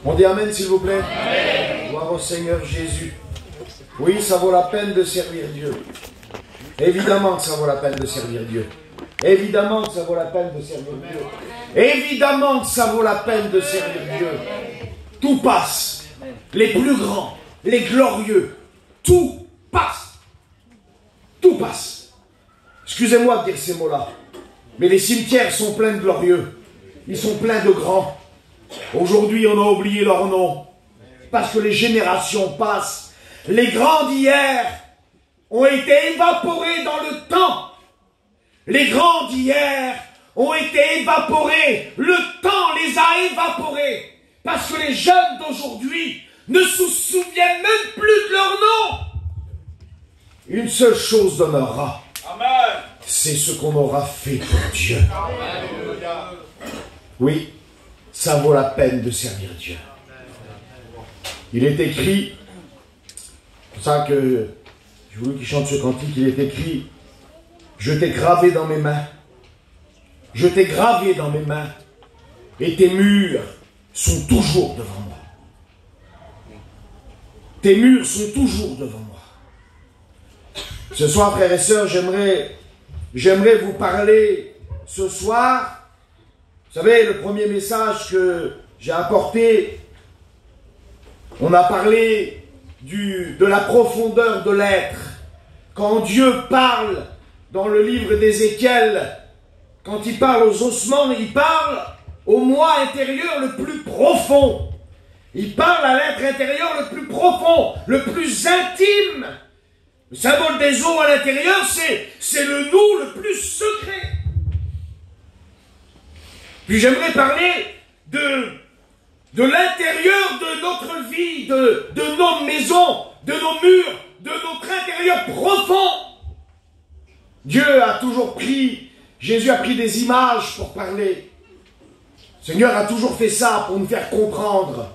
On dit Amen, s'il vous plaît. Amen. Gloire au Seigneur Jésus. Oui, ça vaut la peine de servir Dieu. Évidemment que ça vaut la peine de servir Dieu. Évidemment que ça vaut la peine de servir Dieu. Évidemment que ça vaut la peine de servir Dieu. Tout passe. Les plus grands, les glorieux, tout passe. Tout passe. Excusez-moi de dire ces mots-là, mais les cimetières sont pleins de glorieux. Ils sont pleins de grands. Aujourd'hui, on a oublié leur nom, parce que les générations passent. Les grands d'hier ont été évaporés dans le temps. Les grands d'hier ont été évaporés. Le temps les a évaporés. Parce que les jeunes d'aujourd'hui ne se souviennent même plus de leur nom. Une seule chose demeurera. C'est ce qu'on aura fait pour Dieu. Amen. Oui, ça vaut la peine de servir Dieu. Il est écrit, c'est pour ça que je voulais qu'il chante ce cantique, il est écrit, je t'ai gravé dans mes mains, je t'ai gravé dans mes mains, et tes murs sont toujours devant moi. Tes murs sont toujours devant moi. Ce soir, frères et sœurs, j'aimerais vous parler ce soir. Vous savez, le premier message que j'ai apporté, on a parlé de la profondeur de l'être. Quand Dieu parle dans le livre d'Ézéchiel, quand il parle aux ossements, il parle au moi intérieur le plus profond. Il parle à l'être intérieur le plus profond, le plus intime. Le symbole des os à l'intérieur, c'est le nous le plus secret. Puis j'aimerais parler de l'intérieur de notre vie, de nos maisons, de nos murs, de notre intérieur profond. Dieu a toujours Jésus a pris des images pour parler. Le Seigneur a toujours fait ça pour nous faire comprendre.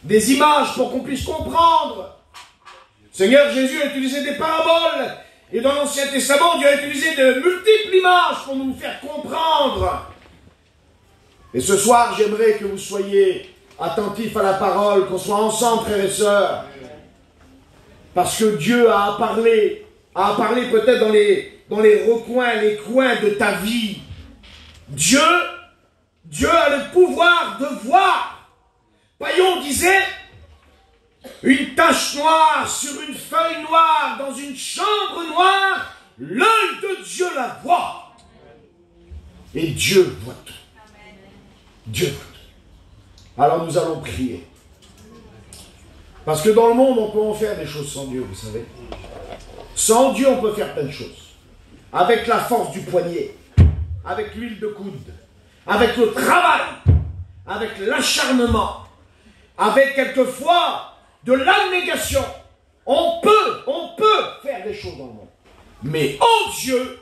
Des images pour qu'on puisse comprendre. Seigneur Jésus a utilisé des paraboles. Et dans l'Ancien Testament, Dieu a utilisé de multiples images pour nous faire comprendre. Et ce soir, j'aimerais que vous soyez attentifs à la parole, qu'on soit ensemble, frères et sœurs. Parce que Dieu a parlé peut-être dans les recoins, les coins de ta vie. Dieu a le pouvoir de voir. Paillon disait, une tache noire sur une feuille noire, dans une chambre noire, l'œil de Dieu la voit. Et Dieu voit tout. Dieu voit tout. Alors nous allons prier. Parce que dans le monde, on peut en faire des choses sans Dieu, vous savez. Sans Dieu, on peut faire plein de choses. Avec la force du poignet, avec l'huile de coude, avec le travail, avec l'acharnement, avec quelquefois de l'abnégation. On peut faire des choses dans le monde. Mais en Dieu,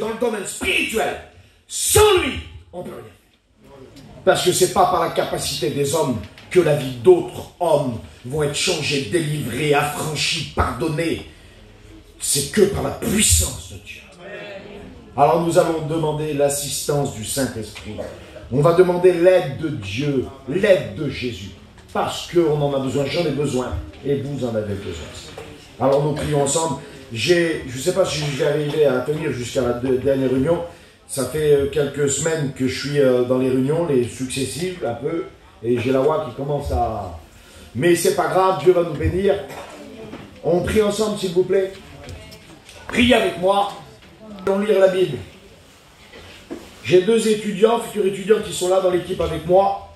dans le domaine spirituel, sans lui, on peut rien faire. Parce que ce n'est pas par la capacité des hommes que la vie d'autres hommes vont être changés, délivrés, affranchis, pardonnés. C'est que par la puissance de Dieu. Alors nous allons demander l'assistance du Saint-Esprit. On va demander l'aide de Dieu, l'aide de Jésus. Parce qu'on en a besoin, j'en ai besoin, et vous en avez besoin. Alors nous prions ensemble. Je ne sais pas si je vais arriver à tenir jusqu'à la dernière réunion. Ça fait quelques semaines que je suis dans les réunions, les successives, un peu. Et j'ai la voix qui commence à... Mais c'est pas grave, Dieu va nous bénir. On prie ensemble, s'il vous plaît. Priez avec moi. Allons lire la Bible. J'ai deux étudiants, futurs étudiants, qui sont là dans l'équipe avec moi.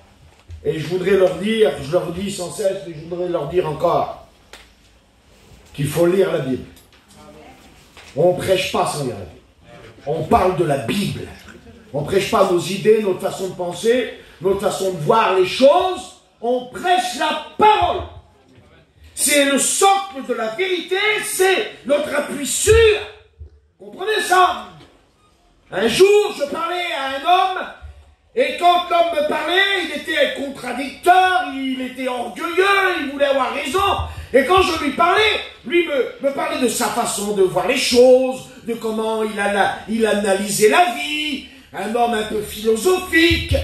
Et je voudrais leur dire, je leur dis sans cesse, et je voudrais leur dire encore, qu'il faut lire la Bible. On ne prêche pas sans lire la Bible. On parle de la Bible. On ne prêche pas nos idées, notre façon de penser, notre façon de voir les choses. On prêche la parole. C'est le socle de la vérité, c'est notre appui sûr. Comprenez ça? Un jour, je parlais à un homme, et quand l'homme me parlait, il était contradicteur, il était orgueilleux, il voulait avoir raison. Et quand je lui parlais, lui me parlait de sa façon de voir les choses, de comment il analysait la vie, un homme un peu philosophique.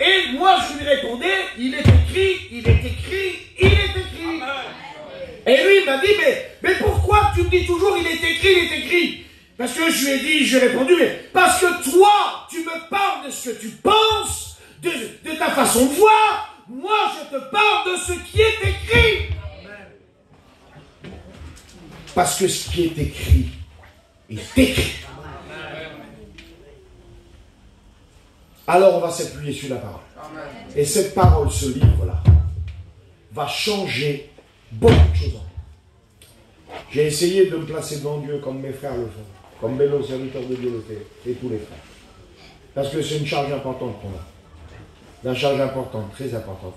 Et moi, je lui répondais, il est écrit, il est écrit, il est écrit. Et lui, il m'a dit, mais pourquoi tu me dis toujours, il est écrit, il est écrit? Parce que je lui ai dit, j'ai répondu, mais parce que toi, tu me parles de ce que tu penses, de ta façon de voir. Moi, je te parle de ce qui est écrit. Parce que ce qui est écrit est écrit. Alors on va s'appuyer sur la parole. Et cette parole, ce livre-là, va changer beaucoup de choses en moi. J'ai essayé de me placer devant Dieu comme mes frères le font, comme Bélo, serviteur de Dieu, le fait, et tous les frères. Parce que c'est une charge importante qu'on a. Une charge importante, très importante.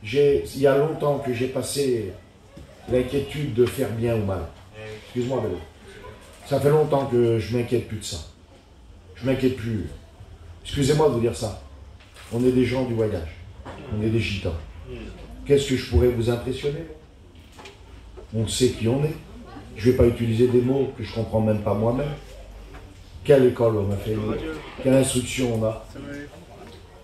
Il y a longtemps que j'ai passé l'inquiétude de faire bien ou mal. Excuse-moi, Bélo. Ça fait longtemps que je ne m'inquiète plus de ça. Je ne m'inquiète plus. Excusez-moi de vous dire ça. On est des gens du voyage. On est des gitans. Qu'est-ce que je pourrais vous impressionner? On sait qui on est. Je ne vais pas utiliser des mots que je ne comprends même pas moi-même. Quelle école on a fait? Quelle instruction on a?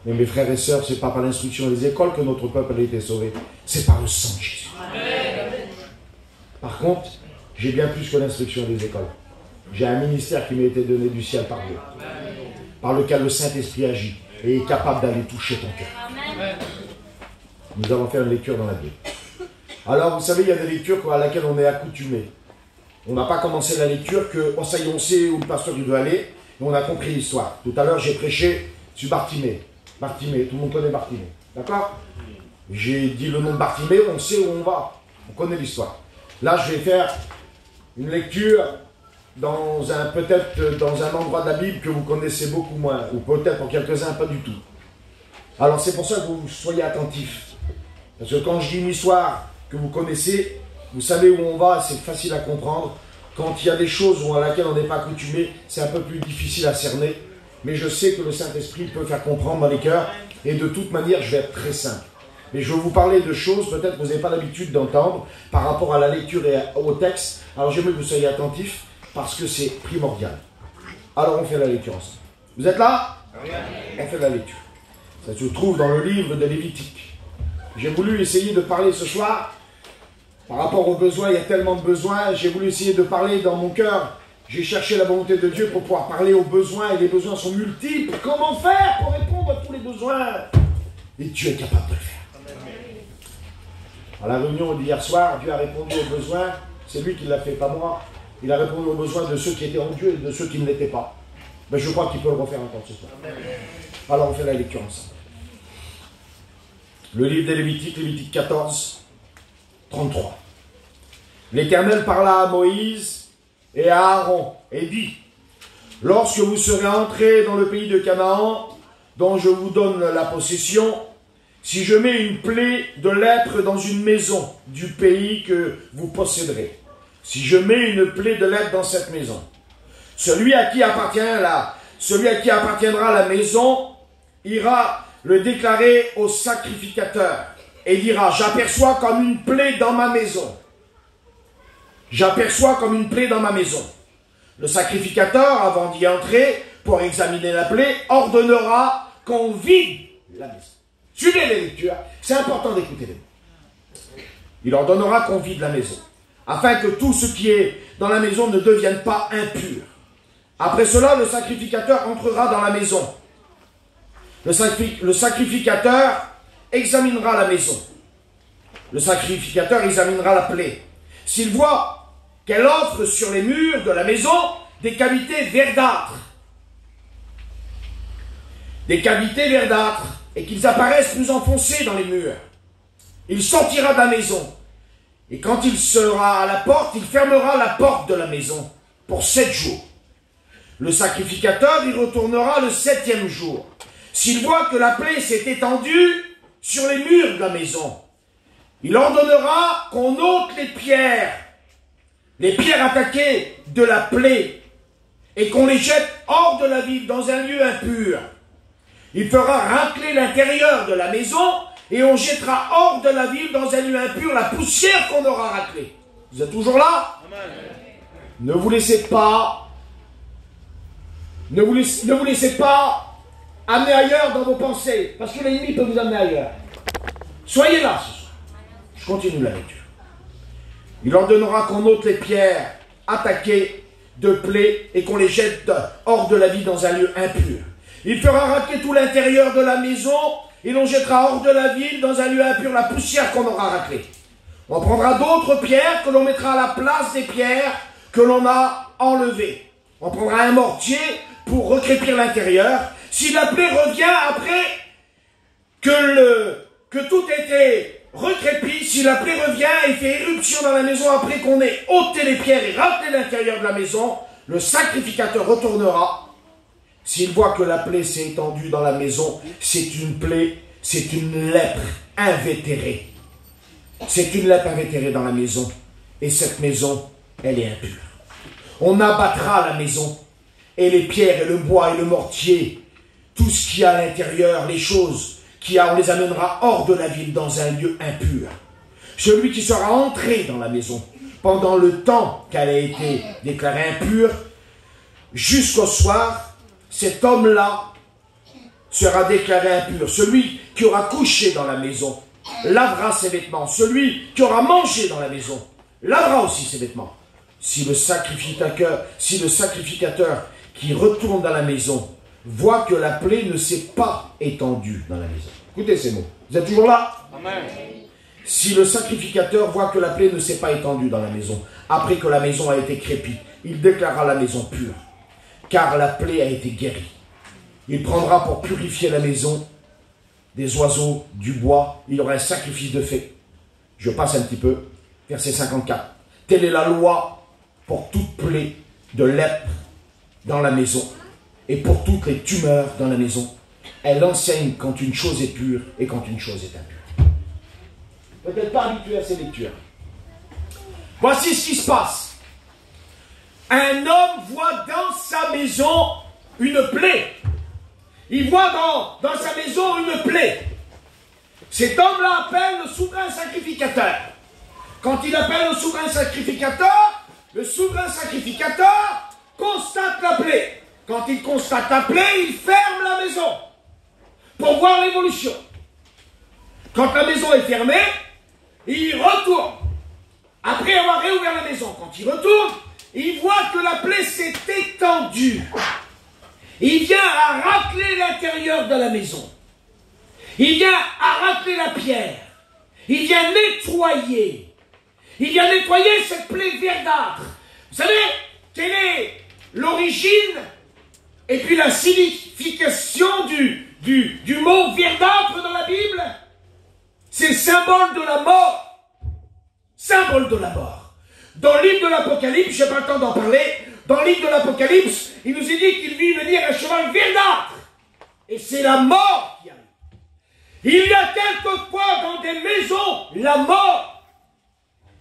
Mais mes frères et sœurs, ce n'est pas par l'instruction des écoles que notre peuple a été sauvé. C'est par le sang de Jésus. Par contre, j'ai bien plus que l'instruction des écoles. J'ai un ministère qui m'a été donné du ciel par Dieu, par lequel le Saint-Esprit agit et est capable d'aller toucher ton cœur. Nous allons faire une lecture dans la Bible. Alors, vous savez, il y a des lectures à laquelles on est accoutumé. On n'a pas commencé la lecture que, ça y est, on sait où le pasteur il doit aller, et on a compris l'histoire. Tout à l'heure, j'ai prêché sur Bartimée. Bartimée, tout le monde connaît Bartimée. D'accord? J'ai dit le nom de Bartimée, on sait où on va. On connaît l'histoire. Là, je vais faire une lecture peut-être dans un endroit de la Bible que vous connaissez beaucoup moins, ou peut-être pour quelques-uns pas du tout. Alors c'est pour ça que vous soyez attentifs. Parce que quand je dis une histoire que vous connaissez, vous savez où on va, c'est facile à comprendre. Quand il y a des choses à laquelle on n'est pas accoutumé, c'est un peu plus difficile à cerner. Mais je sais que le Saint-Esprit peut faire comprendre dans les cœurs, et de toute manière, je vais être très simple. Mais je vais vous parler de choses, peut-être que vous n'avez pas l'habitude d'entendre, par rapport à la lecture et au texte. Alors j'aimerais que vous soyez attentifs, parce que c'est primordial. Alors on fait la lecture ensemble. Vous êtes là? On fait la lecture. Ça se trouve dans le livre de Lévitique. J'ai voulu essayer de parler ce soir, par rapport aux besoins, il y a tellement de besoins, j'ai voulu essayer de parler dans mon cœur. J'ai cherché la volonté de Dieu pour pouvoir parler aux besoins, et les besoins sont multiples. Comment faire pour répondre à tous les besoins? Et Dieu est capable de le faire. À la réunion d'hier soir, Dieu a répondu aux besoins, c'est lui qui l'a fait, pas moi. Il a répondu aux besoins de ceux qui étaient en Dieu et de ceux qui ne l'étaient pas. Mais je crois qu'il peut le refaire encore ce soir. Alors on fait la lecture ensemble. Le livre des Lévitique, Lévitique 14, 33. L'Éternel parla à Moïse et à Aaron et dit: lorsque vous serez entrés dans le pays de Canaan, dont je vous donne la possession, si je mets une plaie de lèpre dans une maison du pays que vous posséderez, si je mets une plaie de lèpre dans cette maison, celui à qui appartiendra la maison ira le déclarer au sacrificateur et dira: j'aperçois comme une plaie dans ma maison. J'aperçois comme une plaie dans ma maison. Le sacrificateur, avant d'y entrer, pour examiner la plaie, ordonnera qu'on vide la maison. Suivez les lectures, c'est important d'écouter les mots. Il ordonnera qu'on vide la maison, afin que tout ce qui est dans la maison ne devienne pas impur. Après cela, le sacrificateur entrera dans la maison. Le sacrificateur examinera la maison. Le sacrificateur examinera la plaie. S'il voit qu'elle offre sur les murs de la maison des cavités verdâtres, et qu'ils apparaissent plus enfoncés dans les murs, il sortira de la maison. Et quand il sera à la porte, il fermera la porte de la maison pour 7 jours. Le sacrificateur y retournera le 7e jour. S'il voit que la plaie s'est étendue sur les murs de la maison, il ordonnera qu'on ôte les pierres attaquées de la plaie, et qu'on les jette hors de la ville dans un lieu impur. Il fera racler l'intérieur de la maison, et on jettera hors de la ville dans un lieu impur la poussière qu'on aura raclée. Vous êtes toujours là? Amen. Ne vous laissez pas amené ailleurs dans vos pensées, parce que l'ennemi peut vous amener ailleurs. Soyez là ce soir. Je continue la lecture. Il ordonnera qu'on ôte les pierres attaquées de plaies et qu'on les jette hors de la vie dans un lieu impur. Il fera racler tout l'intérieur de la maison et l'on jettera hors de la ville dans un lieu impur la poussière qu'on aura raclée. On prendra d'autres pierres que l'on mettra à la place des pierres que l'on a enlevées. On prendra un mortier pour recrépir l'intérieur. Si la plaie revient après que tout ait été recrépi, si la plaie revient et fait éruption dans la maison après qu'on ait ôté les pierres et raclé l'intérieur de la maison, le sacrificateur retournera. S'il voit que la plaie s'est étendue dans la maison, c'est une plaie, c'est une lèpre invétérée. C'est une lèpre invétérée dans la maison. Et cette maison, elle est impure. On abattra la maison. Et les pierres et le bois et le mortier, tout ce qu'il y a à l'intérieur, les choses qu'il y a, on les amènera hors de la ville dans un lieu impur. Celui qui sera entré dans la maison pendant le temps qu'elle a été déclarée impure, jusqu'au soir, cet homme-là sera déclaré impur. Celui qui aura couché dans la maison lavera ses vêtements. Celui qui aura mangé dans la maison lavera aussi ses vêtements. Si le sacrificateur qui retourne dans la maison voit que la plaie ne s'est pas étendue dans la maison. Écoutez ces mots. Vous êtes toujours là? Amen. Si le sacrificateur voit que la plaie ne s'est pas étendue dans la maison, après que la maison a été crépie, il déclarera la maison pure, car la plaie a été guérie. Il prendra pour purifier la maison des oiseaux, du bois, il y aura un sacrifice de fait. Je passe un petit peu, verset 54. Telle est la loi pour toute plaie de lèpre dans la maison et pour toutes les tumeurs dans la maison. Elle enseigne quand une chose est pure et quand une chose est impure. Peut-être pas habitué à ces lectures. Voici ce qui se passe. Un homme voit dans sa maison une plaie. Il voit dans sa maison une plaie. Cet homme-là appelle le souverain sacrificateur. Quand il appelle le souverain sacrificateur constate la plaie. Quand il constate la plaie, il ferme la maison pour voir l'évolution. Quand la maison est fermée, il retourne. Après avoir réouvert la maison, quand il retourne, il voit que la plaie s'est étendue. Il vient à racler l'intérieur de la maison. Il vient à racler la pierre. Il vient nettoyer. Il vient nettoyer cette plaie verdâtre. Vous savez, quelle est l'origine et puis la signification du mot verdâtre dans la Bible? C'est le symbole de la mort. Symbole de la mort. Dans le livre de l'Apocalypse, je n'ai pas le temps d'en parler, dans le livre de l'Apocalypse, il nous est dit qu'il vit venir un cheval verdâtre. Et c'est la mort qui arrive. Il y a quelquefois dans des maisons la mort.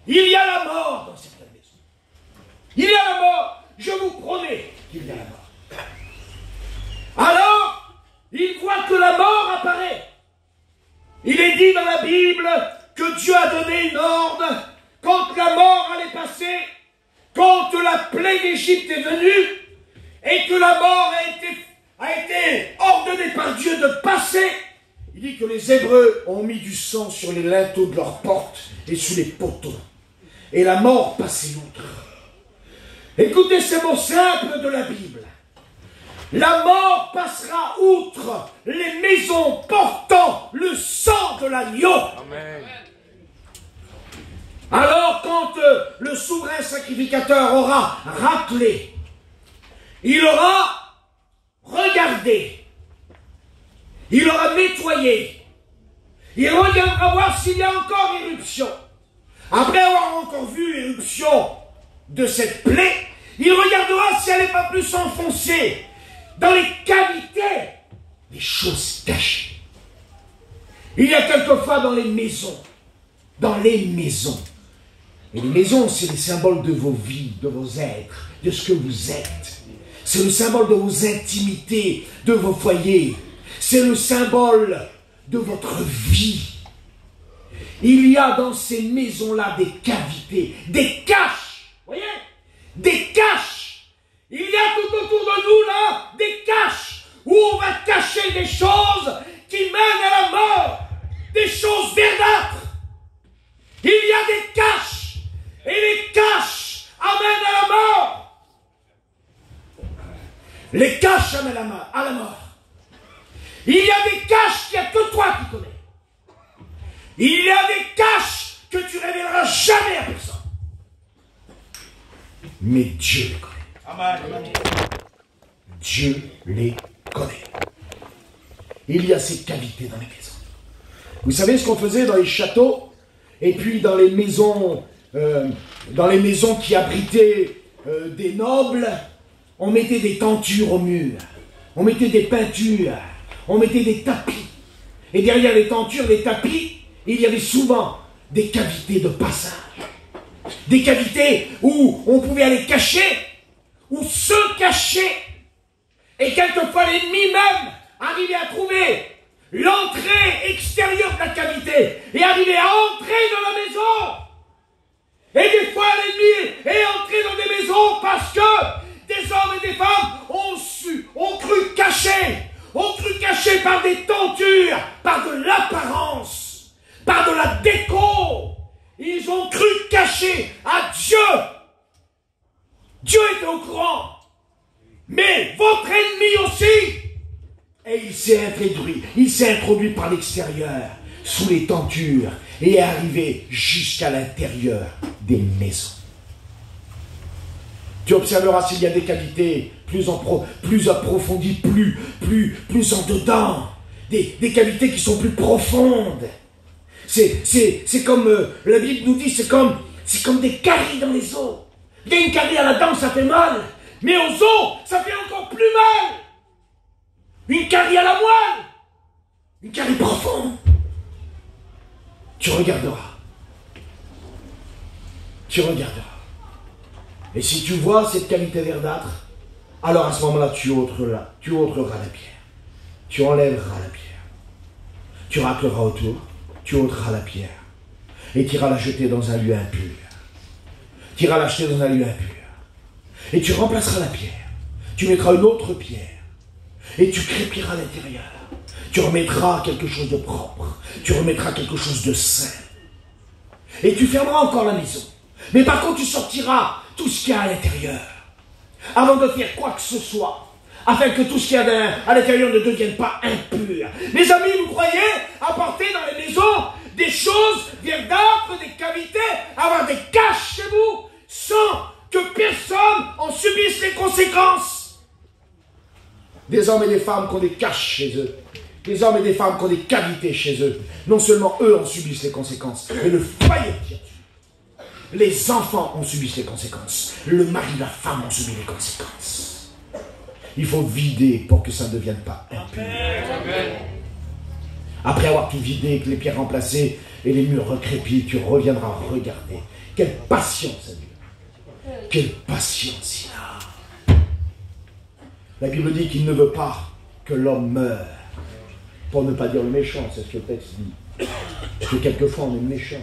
Il y a la mort dans certaines maisons. Il y a la mort. Je vous promets qu'il y a la mort. Alors, il voit que la mort apparaît. Il est dit dans la Bible que Dieu a donné une ordre quand la mort allait passer, quand la plaie d'Égypte est venue et que la mort a été ordonnée par Dieu de passer. Il dit que les Hébreux ont mis du sang sur les linteaux de leurs portes et sur les poteaux. Et la mort passait outre. Écoutez ces mots simples de la Bible. La mort passera outre les maisons portant le sang de l'agneau. Amen. Alors quand le souverain sacrificateur aura raclé, il aura regardé, il aura nettoyé, il reviendra voir s'il y a encore éruption. Après avoir encore vu éruption de cette plaie, il regardera si elle n'est pas plus s'enfoncer dans les cavités des choses cachées. Il y a quelquefois dans les maisons, et les maisons, c'est les symboles de vos vies, de vos êtres, de ce que vous êtes. C'est le symbole de vos intimités, de vos foyers. C'est le symbole de votre vie. Il y a dans ces maisons-là des cavités, des caches. Voyez? Des caches. Il y a tout autour de nous là des caches où on va cacher des choses qui mènent à la mort, des choses verdâtres. Il y a des caches, et les caches amènent à la mort. Les caches amènent à la mort. Il y a des caches qu'il n'y a que toi qui connais. Il y a des caches que tu révéleras jamais à personne. Mais Dieu les connaît. Amen. Dieu les connaît. Il y a ces cavités dans les maisons. Vous savez ce qu'on faisait dans les châteaux et puis dans les maisons qui abritaient des nobles? On mettait des tentures au mur, on mettait des peintures, on mettait des tapis. Et derrière les tentures, les tapis, il y avait souvent des cavités de passage. Des cavités où on pouvait aller cacher, ou se cacher. Et quelquefois l'ennemi même arrivait à trouver l'entrée extérieure de la cavité et arrivait à entrer dans la maison. Et des fois l'ennemi est entré dans des maisons parce que des hommes et des femmes ont cru cacher par des tentures, par de l'apparence, par de la déco. Ils ont cru cacher à Dieu. Dieu était au courant. Mais votre ennemi aussi. Et il s'est introduit par l'extérieur, sous les tentures, et est arrivé jusqu'à l'intérieur des maisons. Tu observeras s'il y a des cavités plus approfondies, plus en dedans, des cavités qui sont plus profondes. C'est comme la Bible nous dit, c'est comme des caries dans les os. Il y a une carie à la dent, ça fait mal, mais aux os, ça fait encore plus mal. Une carie à la moelle, une carie profonde. Tu regarderas. Et si tu vois cette cavité verdâtre, alors à ce moment-là, tu ôteras la pierre. Tu enlèveras la pierre. Tu racleras autour, tu ôteras la pierre. Et tu iras la jeter dans un lieu impur. Tu iras l'acheter dans un lieu impur. Et tu remplaceras la pierre. Tu mettras une autre pierre. Et tu crépiras l'intérieur. Tu remettras quelque chose de propre. Tu remettras quelque chose de sain. Et tu fermeras encore la maison. Mais par contre, tu sortiras tout ce qu'il y a à l'intérieur. Avant de faire quoi que ce soit. Afin que tout ce qu'il y a à l'intérieur ne devienne pas impur. Mes amis, vous croyez apporter dans les maisons des choses verdâtres, des cavités, avoir des caches chez vous, sans que personne en subisse les conséquences. Des hommes et des femmes qui ont des caches chez eux. Des hommes et des femmes qui ont des cavités chez eux. Non seulement eux en subissent les conséquences, mais le foyer tient. Les enfants en subissent les conséquences. Le mari, la femme en subissent les conséquences. Il faut vider pour que ça ne devienne pas impur. Après avoir tout vidé, que les pierres remplacées et les murs recrépis, tu reviendras regarder. Quelle patience, Dieu. Quelle patience il a. La Bible dit qu'il ne veut pas que l'homme meure. Pour ne pas dire le méchant, c'est ce que le texte dit. Parce que quelquefois on est méchant.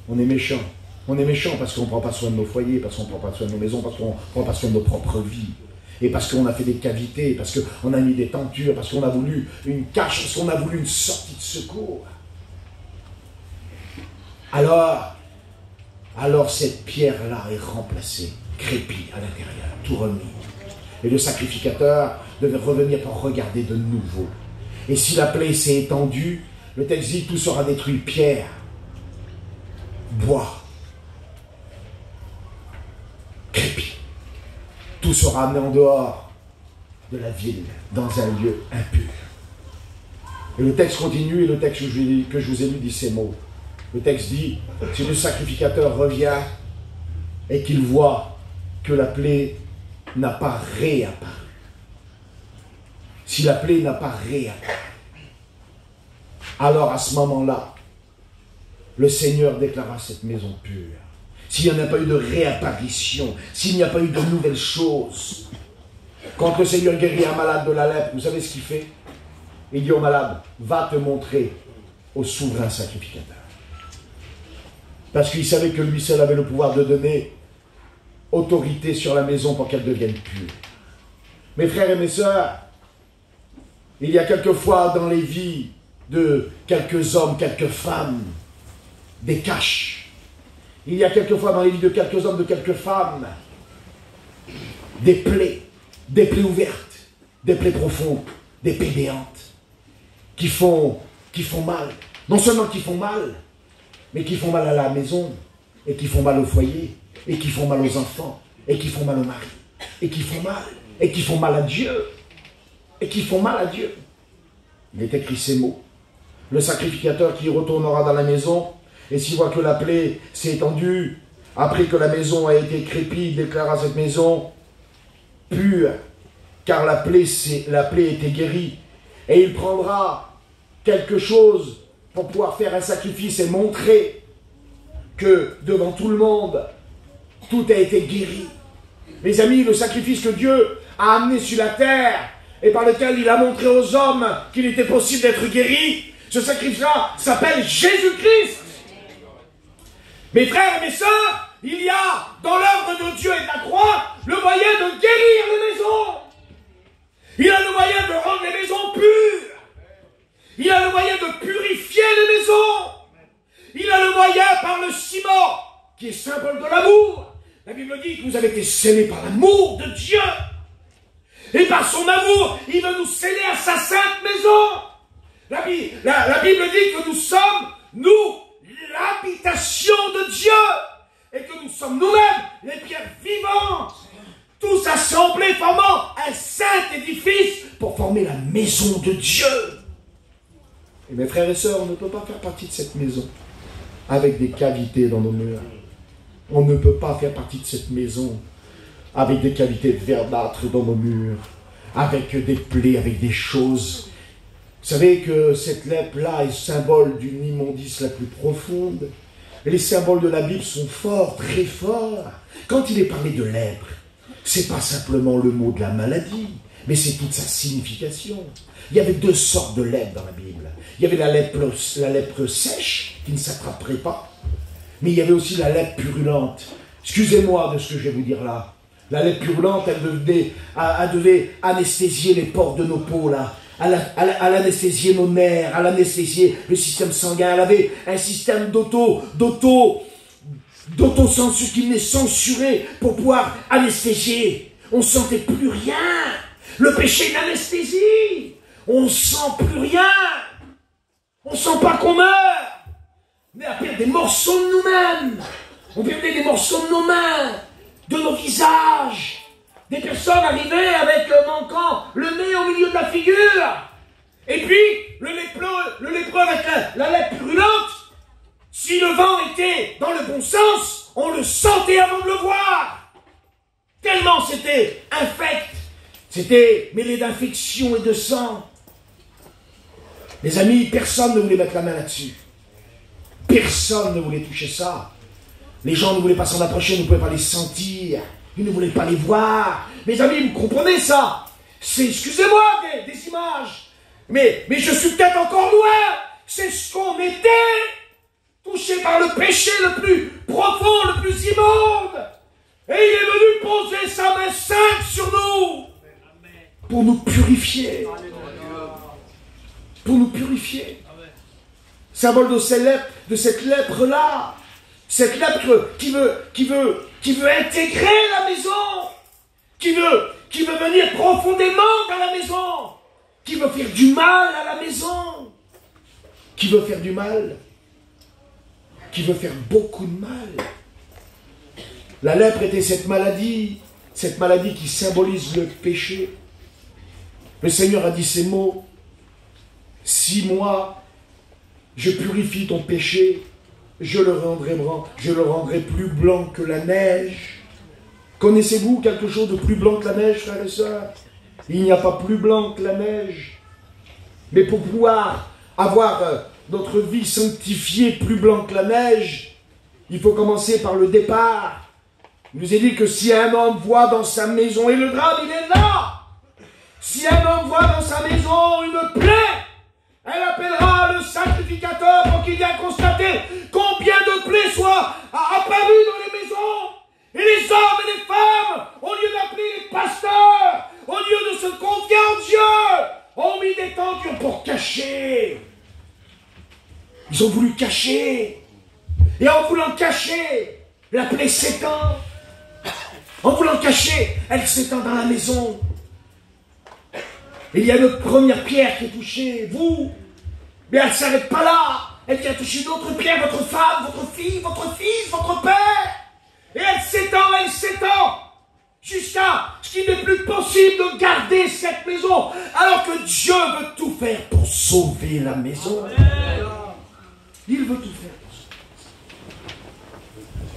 On est méchant. On est méchant parce qu'on ne prend pas soin de nos foyers, parce qu'on ne prend pas soin de nos maisons, parce qu'on ne prend pas soin de nos propres vies. Et parce qu'on a fait des cavités, parce qu'on a mis des tentures, parce qu'on a voulu une cache, parce qu'on a voulu une sortie de secours. Alors cette pierre-là est remplacée, crépie à l'intérieur, tout remis. Et le sacrificateur devait revenir pour regarder de nouveau. Et si la plaie s'est étendue, le texte dit tout sera détruit, pierre, bois, crépit. Tout sera amené en dehors de la ville, dans un lieu impur. Et le texte continue, et le texte que je vous ai lu dit ces mots. Le texte dit, si le sacrificateur revient et qu'il voit que la plaie n'a pas réapparu. Si la plaie n'a pas réapparu, alors à ce moment-là, le Seigneur déclara cette maison pure. S'il n'y en a pas eu de réapparition, s'il n'y a pas eu de nouvelles choses. Quand le Seigneur guérit un malade de la lèpre, vous savez ce qu'il fait? Il dit au malade, va te montrer au souverain sacrificateur. Parce qu'il savait que lui seul avait le pouvoir de donner autorité sur la maison pour qu'elle devienne pure. Mes frères et mes sœurs, Il y a quelquefois dans les vies de quelques hommes, quelques femmes, des caches. Il y a quelquefois dans les vies de quelques hommes, de quelques femmes, des plaies ouvertes, des plaies profondes, des plaies béantes, qui font mal. Non seulement qui font mal, mais qui font mal à la maison, et qui font mal au foyer, et qui font mal aux enfants, et qui font mal au mari, et qui font mal à Dieu, Il est écrit ces mots. Le sacrificateur qui retournera dans la maison, et s'il voit que la plaie s'est étendue, après que la maison a été crépie, il déclara cette maison pure, car la plaie était guérie. Et il prendra quelque chose pour pouvoir faire un sacrifice et montrer que devant tout le monde, tout a été guéri. Mes amis, le sacrifice que Dieu a amené sur la terre et par lequel il a montré aux hommes qu'il était possible d'être guéri, ce sacrifice-là s'appelle Jésus-Christ. Mes frères et mes sœurs, il y a dans l'œuvre de Dieu et de la croix le moyen de guérir les maisons. Il a le moyen de rendre les maisons pures. Il a le moyen de purifier les maisons. Il a le moyen par le ciment, qui est symbole de l'amour. La Bible dit que vous avez été scellés par l'amour de Dieu. Et par son amour, il veut nous sceller à sa sainte maison. La Bible dit que nous sommes, l'habitation de Dieu. Et que nous sommes nous-mêmes les pierres vivantes. Tous assemblés formant un saint édifice pour former la maison de Dieu. Et mes frères et sœurs, on ne peut pas faire partie de cette maison avec des cavités dans nos murs. On ne peut pas faire partie de cette maison avec des cavités verdâtres dans nos murs, avec des plaies, avec des choses. Vous savez que cette lèpre-là est symbole d'une immondice la plus profonde. Et les symboles de la Bible sont forts, très forts. Quand il est parlé de lèpre, c'est pas simplement le mot de la maladie, mais c'est toute sa signification. Il y avait deux sortes de lèpre dans la Bible. Il y avait la lèpre sèche, qui ne s'attraperait pas, mais il y avait aussi la lèpre purulente. Excusez-moi de ce que je vais vous dire là. La lèpre purulente, elle devait anesthésier les pores de nos peaux, là. Elle anesthésier nos nerfs, elle anesthésier le système sanguin. Elle avait un système d'autocensure qui venait censurer pour pouvoir anesthésier. On ne sentait plus rien. Le péché est une anesthésie. On ne sent plus rien. On ne sent pas qu'on meurt. Mais on perd des morceaux de nous-mêmes. On perdait des morceaux de nos mains, de nos visages. Des personnes arrivaient avec manquant le nez au milieu de la figure. Et puis, le lépreux avec la lèpre purulente, si le vent était dans le bon sens, on le sentait avant de le voir. Tellement c'était infect. C'était mêlé d'infection et de sang. Les amis, personne ne voulait mettre la main là-dessus. Personne ne voulait toucher ça. Les gens ne voulaient pas s'en approcher, ne pouvaient pas les sentir. Ils ne voulaient pas les voir. Mes amis, vous comprenez ça? C'est, excusez-moi, des images. Mais je suis peut-être encore loin. C'est ce qu'on était. Touché par le péché le plus profond, le plus immonde. Et il est venu poser sa main sainte sur nous. Pour nous purifier. Pour nous purifier. Symbole de cette lèpre-là. Cette lèpre qui veut intégrer la maison, qui veut venir profondément dans la maison, qui veut faire du mal à la maison, qui veut faire du mal, qui veut faire beaucoup de mal. La lèpre était cette maladie qui symbolise le péché. Le Seigneur a dit ces mots: si moi, je purifie ton péché, je le rendrai plus blanc que la neige. Connaissez-vous quelque chose de plus blanc que la neige, frères et sœurs? Il n'y a pas plus blanc que la neige. Mais pour pouvoir avoir notre vie sanctifiée plus blanc que la neige, il faut commencer par le départ. Il nous est dit que si un homme voit dans sa maison, et le drame il est là, si un homme voit dans sa maison une plaie, elle appellera le sacrificateur pour qu'il vienne constater combien de plaies soient apparues dans les maisons. Et les hommes et les femmes, au lieu d'appeler les pasteurs, au lieu de se confier en Dieu, ont mis des Ils ont voulu cacher. Et en voulant cacher, la plaie s'étend. En voulant cacher, elle s'étend dans la maison. Il y a une première pierre qui est touchée, vous. Mais elle ne s'arrête pas là. Elle vient toucher une autre pierre, votre femme, votre fille, votre fils, votre père. Et elle s'étend, jusqu'à ce qu'il n'est plus possible de garder cette maison, alors que Dieu veut tout faire pour sauver la maison. Il veut tout faire pour sauver la maison.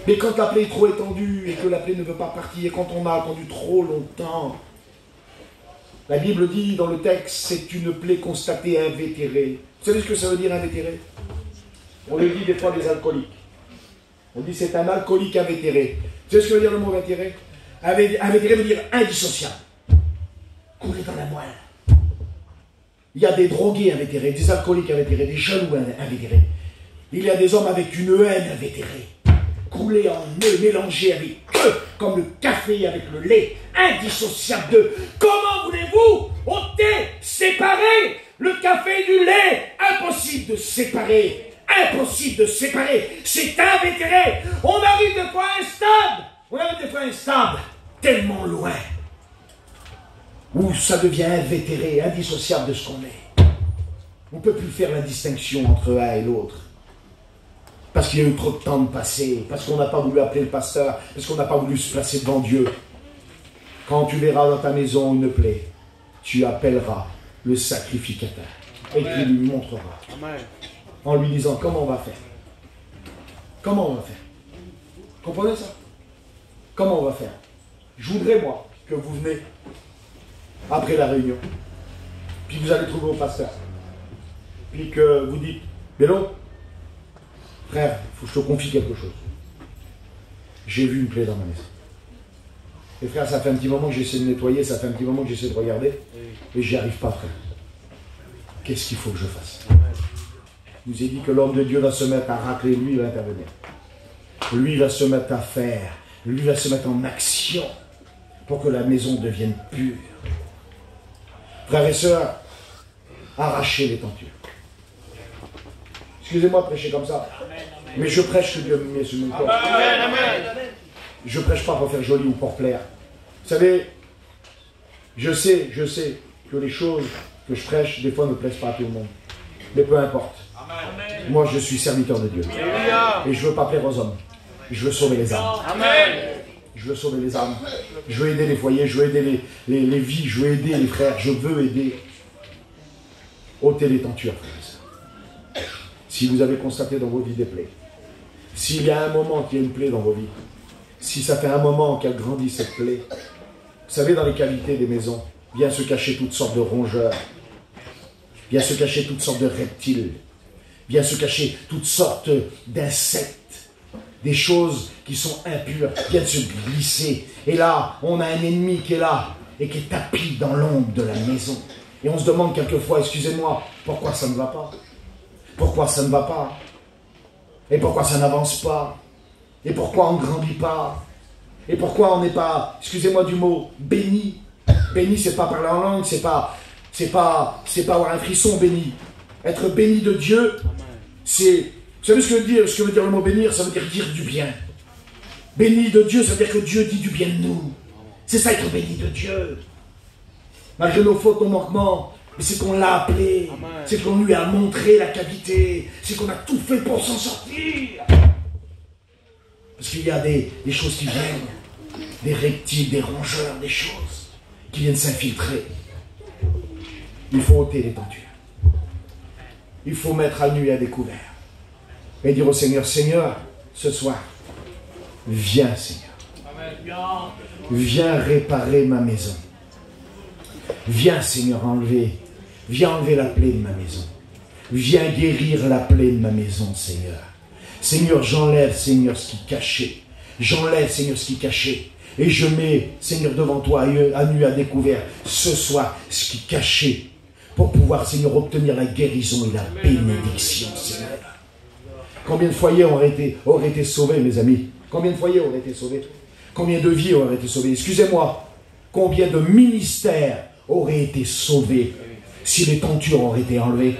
Mais quand la plaie est trop étendue et que la plaie ne veut pas partir, et quand on a attendu trop longtemps, la Bible dit dans le texte, c'est une plaie constatée invétérée. Vous savez ce que ça veut dire invétéré? On le dit des fois des alcooliques. On dit c'est un alcoolique invétéré. Vous savez ce que veut dire le mot invétéré? Invétéré veut dire indissociable. Coulé dans la moelle. Il y a des drogués invétérés, des alcooliques invétérés, des jaloux invétérés. Il y a des hommes avec une haine invétérée. Coulés en eux, mélangés avec eux, comme le café avec le lait, indissociable d'eux. Comment voulez-vous ôter, séparer le café du lait? Impossible de séparer. Impossible de séparer. C'est invétéré. On arrive des fois à un stade tellement loin où ça devient invétéré, indissociable de ce qu'on est. On ne peut plus faire la distinction entre un et l'autre. Parce qu'il y a eu trop de temps de passé, parce qu'on n'a pas voulu appeler le pasteur, parce qu'on n'a pas voulu se placer devant Dieu. Quand tu verras dans ta maison une plaie, tu appelleras le sacrificateur et tu lui montreras. En lui disant comment on va faire. Comment on va faire. Comprenez ça? Comment on va faire? Je voudrais, moi, que vous venez après la réunion, puis vous allez trouver au pasteur, puis que vous dites, Bélo, frère, il faut que je te confie quelque chose. J'ai vu une plaie dans ma maison. Et frère, ça fait un petit moment que j'essaie de nettoyer, ça fait un petit moment que j'essaie de regarder, et j'y arrive pas, frère. Qu'est-ce qu'il faut que je fasse? Il nous est dit que l'homme de Dieu va se mettre à racler, lui va intervenir. Lui va se mettre à faire, lui va se mettre en action pour que la maison devienne pure. Frères et sœurs, arrachez les tentures. Excusez-moi de prêcher comme ça, mais je prêche que Dieu me met sur mon corps. Je ne prêche pas pour faire joli ou pour plaire. Vous savez, je sais que les choses que je prêche, des fois, ne plaisent pas à tout le monde. Mais peu importe. Moi, je suis serviteur de Dieu. Et je ne veux pas plaire aux hommes. Je veux sauver les âmes. Je veux sauver les âmes. Je veux aider les foyers, je veux aider les vies, je veux aider les frères, je veux aider. ôter les tentures, frères. Si vous avez constaté dans vos vies des plaies, s'il y a un moment qu'il y a une plaie dans vos vies, si ça fait un moment qu'elle grandit cette plaie, vous savez, dans les cavités des maisons, vient se cacher toutes sortes de rongeurs, vient se cacher toutes sortes de reptiles, vient se cacher toutes sortes d'insectes, des choses qui sont impures, viennent se glisser. Et là, on a un ennemi qui est là, et qui est tapis dans l'ombre de la maison. Et on se demande quelquefois, excusez-moi, pourquoi ça ne va pas? Pourquoi ça ne va pas? Et pourquoi ça n'avance pas? Et pourquoi on ne grandit pas? Et pourquoi on n'est pas, excusez-moi du mot, béni? Béni, c'est pas parler en langue, c'est pas avoir un frisson béni. Être béni de Dieu, c'est... Vous savez ce que veut dire le mot bénir? Ça veut dire du bien. Béni de Dieu, ça veut dire que Dieu dit du bien de nous. C'est ça être béni de Dieu. Malgré nos fautes, nos manquements, mais c'est qu'on l'a appelé, c'est qu'on lui a montré la cavité, c'est qu'on a tout fait pour s'en sortir. Parce qu'il y a des choses qui viennent, des reptiles, des rongeurs, des choses qui viennent s'infiltrer. Il faut ôter les tentures. Il faut mettre à nu et à découvert. Et dire au Seigneur, Seigneur, ce soir, viens Seigneur. Viens réparer ma maison. Viens Seigneur viens enlever la plaie de ma maison. Viens guérir la plaie de ma maison, Seigneur. Seigneur, j'enlève, Seigneur, ce qui cachait. J'enlève, Seigneur, ce qui cachait. Et je mets, Seigneur, devant toi, à nu, à découvert, ce soir, ce qui cachait, pour pouvoir, Seigneur, obtenir la guérison et la bénédiction, Seigneur. Combien de foyers auraient été sauvés, mes amis? Combien de foyers auraient été sauvés? Combien de vies auraient été sauvées? Excusez-moi, combien de ministères auraient été sauvés si les tentures auraient été enlevées?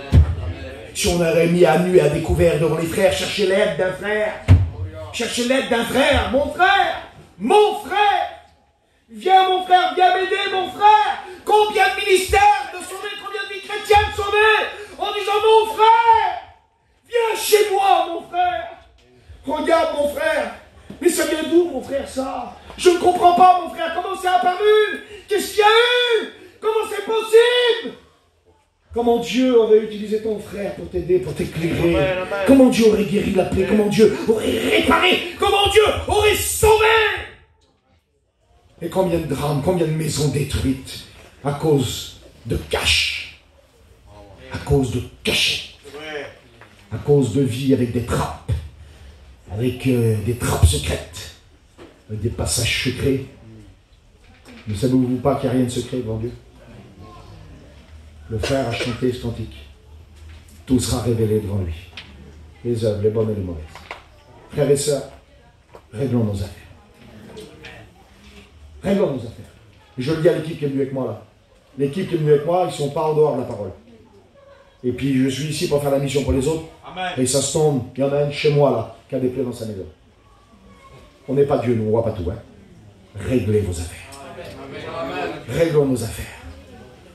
Si on aurait mis à nu et à découvert devant les frères, chercher l'aide d'un frère. Chercher l'aide d'un frère. Mon frère. Mon frère. Viens mon frère, viens m'aider mon frère. Combien de ministères de sauver, combien de vies chrétiennes sauvées en disant mon frère. Viens chez moi mon frère. Regarde mon frère. Mais ça vient d'où mon frère ça? Je ne comprends pas mon frère. Comment c'est apparu? Qu'est-ce qu'il y a eu? Comment c'est possible? Comment Dieu aurait utilisé ton frère pour t'aider, pour t'éclairer? Comment Dieu aurait guéri la plaie? Comment Dieu aurait réparé? Comment Dieu aurait sauvé? Et combien de drames, combien de maisons détruites à cause de cash, à cause de cachets, à cause de vie avec des trappes, avec des trappes secrètes, avec des passages secrets. Ne savez-vous pas qu'il n'y a rien de secret devant Dieu? Le frère a chanté ce cantique. Tout sera révélé devant lui. Les œuvres, les bonnes et les mauvaises. Frères et sœurs, réglons nos affaires. Réglons nos affaires. Et je le dis à l'équipe qui est venue avec moi là. L'équipe qui est venue avec moi, ils ne sont pas en dehors de la parole. Et puis je suis ici pour faire la mission pour les autres. Amen. Et ça se tombe, il y en a un chez moi là, qui a des plaies dans sa maison. On n'est pas Dieu, nous, on ne voit pas tout. Hein. Réglez vos affaires. Amen. Réglons nos affaires.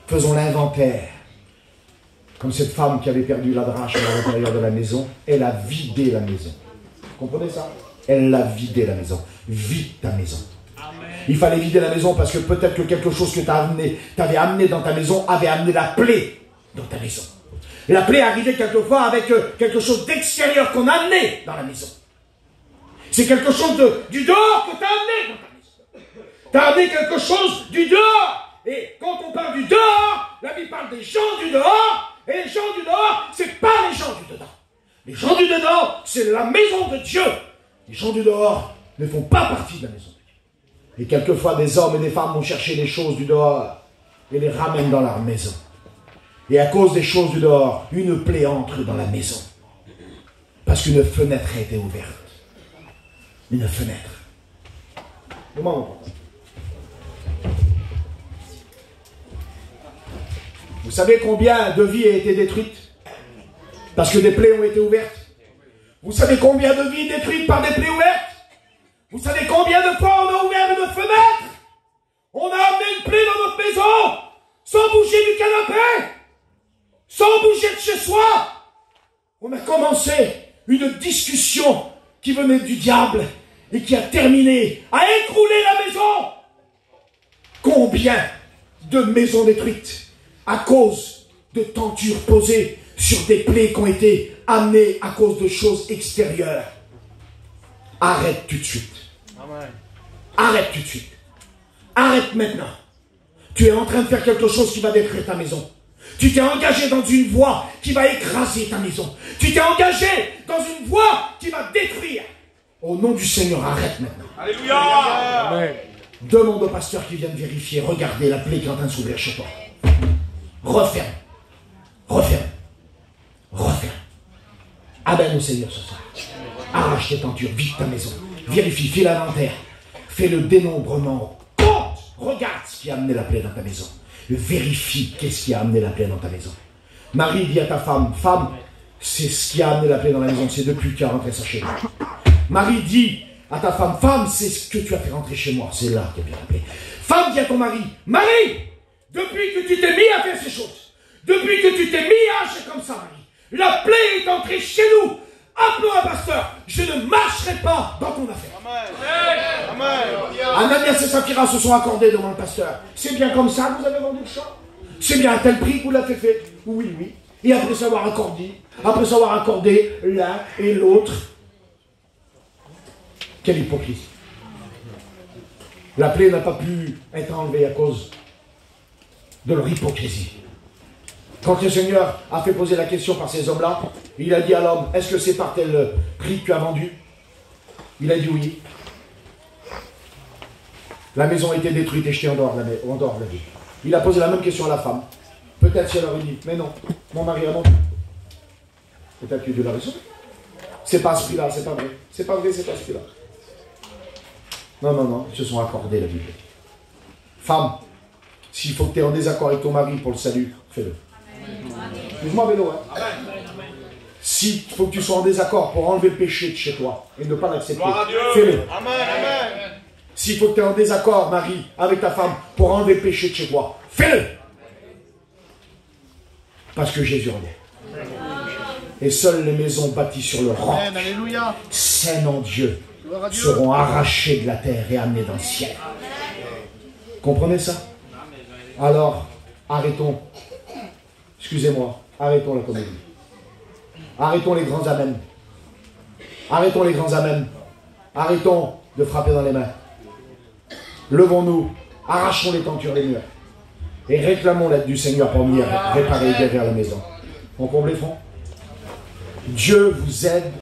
Faisons l'inventaire. Comme cette femme qui avait perdu la drache à l'intérieur de la maison, elle a vidé la maison. Vous comprenez ça? Elle a vidé la maison. Vide ta maison. Amen. Il fallait vider la maison parce que peut-être que quelque chose que tu avais amené dans ta maison avait amené la plaie dans ta maison. Et la plaie arrivait quelquefois avec quelque chose d'extérieur qu'on a amené dans la maison. C'est quelque chose du dehors que tu as amené dans ta maison. Tu as amené quelque chose du dehors. Et quand on parle du dehors, la Bible parle des gens du dehors. Et les gens du dehors, c'est pas les gens du dedans. Les gens du dedans, c'est la maison de Dieu. Les gens du dehors ne font pas partie de la maison de Dieu. Et quelquefois, des hommes et des femmes vont chercher les choses du dehors et les ramènent dans leur maison. Et à cause des choses du dehors, une plaie entre dans la maison. Parce qu'une fenêtre a été ouverte. Une fenêtre. Comment on... Vous savez combien de vies ont été détruites parce que des plaies ont été ouvertes? Vous savez combien de vies détruites par des plaies ouvertes? Vous savez combien de fois on a ouvert une fenêtre? On a amené une plaie dans notre maison sans bouger du canapé, sans bouger de chez soi. On a commencé une discussion qui venait du diable et qui a terminé à écrouler la maison. Combien de maisons détruites à cause de tentures posées sur des plaies qui ont été amenées à cause de choses extérieures. Arrête tout de suite. Amen. Arrête tout de suite. Arrête maintenant. Tu es en train de faire quelque chose qui va détruire ta maison. Tu t'es engagé dans une voie qui va écraser ta maison. Tu t'es engagé dans une voie qui va détruire. Au nom du Seigneur, arrête maintenant. Alléluia. Amen. Demande au pasteur qui vient de vérifier. Regardez la plaie qui est en train de s'ouvrir chez toi. Referme. Referme. Referme. Amen au Seigneur ce soir. Arrache tes tentures, vide ta maison. Vérifie, fais l'inventaire. Fais le dénombrement. Compte. Regarde ce qui a amené la plaie dans ta maison. Vérifie qu'est-ce qui a amené la plaie dans ta maison. Marie dit à ta femme, femme, c'est ce qui a amené la plaie dans la maison, c'est depuis que tu as rentré ça chez moi. Marie dit à ta femme, femme, c'est ce que tu as fait rentrer chez moi, c'est là qu'il y a bien la plaie. Femme dit à ton mari, Marie, depuis que tu t'es mis à faire ces choses, depuis que tu t'es mis à agir comme ça, Marie, la plaie est entrée chez nous. Appelons un pasteur. Je ne marcherai pas dans ton affaire. Amen. Amen. Ananias et Saphira se sont accordés devant le pasteur. C'est bien comme ça que vous avez vendu le champ? C'est bien à tel prix que vous l'avez fait? Oui, oui. Et après savoir accordé l'un et l'autre. Quelle hypocrisie. La plaie n'a pas pu être enlevée à cause de leur hypocrisie. Quand le Seigneur a fait poser la question par ces hommes-là, il a dit à l'homme, est-ce que c'est par tel prix que tu as vendu? Il a dit oui. La maison a été détruite et jetée en dehors de la ville. Il a posé la même question à la femme. Peut-être si elle aurait dit, mais non, mon mari a vendu. Peut-être que Dieu l'a raison. C'est pas à ce prix-là, c'est pas vrai. C'est pas vrai, c'est pas à ce prix-là. Non, non, non, ils se sont accordés la Bible. Femme, s'il faut que tu es en désaccord avec ton mari pour le salut, fais-le. Excuse-moi, Vélo. Hein. S'il faut que tu sois en désaccord pour enlever le péché de chez toi et ne pas l'accepter, fais-le. S'il faut que tu es en désaccord, Marie, avec ta femme, pour enlever le péché de chez toi, fais-le. Parce que Jésus en est. Et seules les maisons bâties sur le roc, saines en Dieu, seront arrachées de la terre et amenées dans le ciel. Comprenez ça? Alors, arrêtons. Excusez-moi, arrêtons la comédie. Arrêtons les grands amens. Arrêtons les grands amens. Arrêtons de frapper dans les mains. Levons-nous, arrachons les tentures des murs et réclamons l'aide du Seigneur pour venir réparer et guérir la maison. On comble les fonds. Dieu vous aide